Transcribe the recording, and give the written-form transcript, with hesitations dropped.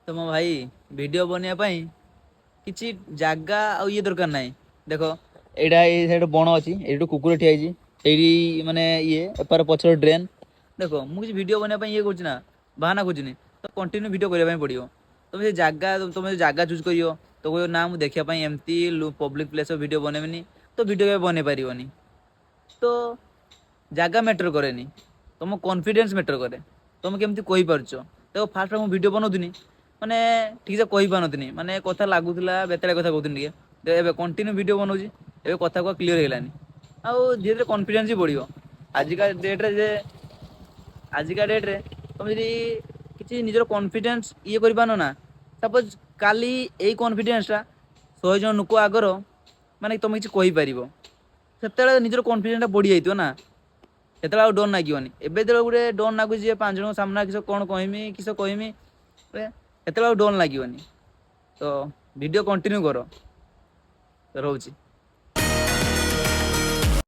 तो मो भाई वीडियो बनवाई ପାଇଁ କିଛି ଜାଗା ଆଉ ଇଏ ଦରକାର ନାହିଁ। ଦେଖ ଏଇଟା ଏଇ ସାଇଡ୍ ବଣ ଅଛି, ଏଇଠୁ କୁକୁର ଠିଆ ହେଇଛି, ଏଇଠି ମାନେ ଇଏ ଏପାର ପଛର ଡ୍ରେନ୍। ଦେଖ ମୁଁ କିଛି ଭିଡ଼ିଓ ବନେଇବା ପାଇଁ ଇଏ କରୁଛି ନା, ବାହାନା ଖୋଜୁନି। ତ କଣ୍ଟିନ୍ୟୁ ଭିଡ଼ିଓ କରିବା ପାଇଁ ପଡ଼ିବ। ତମେ ସେ ଜାଗା ତମେ ଜାଗା ଚୁଜ୍ କରିବ, ତ କହିବ ନା ମୁଁ ଦେଖିବା ପାଇଁ ଏମିତି ପବ୍ଲିକ୍ ପ୍ଲେସ୍ ଭିଡ଼ିଓ ବନେଇବିନି, ତ ଭିଡ଼ିଓ କେବେ ବନେଇ ପାରିବନି। ତ ଜାଗା ମ୍ୟାଟର କରେନି, ତମ କନଫିଡେନ୍ସ ମ୍ୟାଟର କରେ। ତମେ କେମିତି କହିପାରୁଛ। ଦେଖ ଫାଷ୍ଟ ମୁଁ ଭିଡ଼ିଓ ବନଉଥିନି ମାନେ ଠିକ୍ ସେ କହିପାରୁନଥିନି, ମାନେ କଥା ଲାଗୁଥିଲା ବେତାଳିଆ କଥା କହୁଥିଲି ଟିକେ। ଏବେ କଣ୍ଟିନ୍ୟୁ ଭିଡ଼ିଓ ବନଉଛି, ଏବେ କଥା କୁହା କ୍ଲିୟର ହେଇଗଲାନି। ଆଉ ଧୀରେ ଧୀରେ କନଫିଡେନ୍ସ ବି ବଢ଼ିବ। ଆଜିକା ଡେଟ୍ରେ ଯେ ଆଜିକା ଡେଟ୍ରେ ତମେ ଯଦି କିଛି ନିଜର କନଫିଡେନ୍ସ ଇଏ କରିପାରୁନ ନା, ସପୋଜ କାଲି ଏଇ କନଫିଡେନ୍ସ ଟା 100 ଜଣ ଲୋକ ଆଗର ମାନେ ତମେ କିଛି କହିପାରିବ, ସେତେବେଳେ ନିଜର କନଫିଡେନ୍ସ ଟା ବଢି ଯାଇଥିବ ନା, ସେତେବେଳେ ଆଉ ଡର ଲାଗିବନି। ଏବେ ଯେତେବେଳେ ଗୋଟେ ଡର ଲାଗୁଛି ଯେ 5 ଜଣଙ୍କ ସାମ୍ନା କିସ କଣ କହିମି କିସ କହିମି, ସେତେବେଳେ ଆଉ ଡର ଲାଗିବନି। ତ ଭିଡ଼ିଓ କଣ୍ଟିନ୍ୟୁ କର, ରହୁଛି।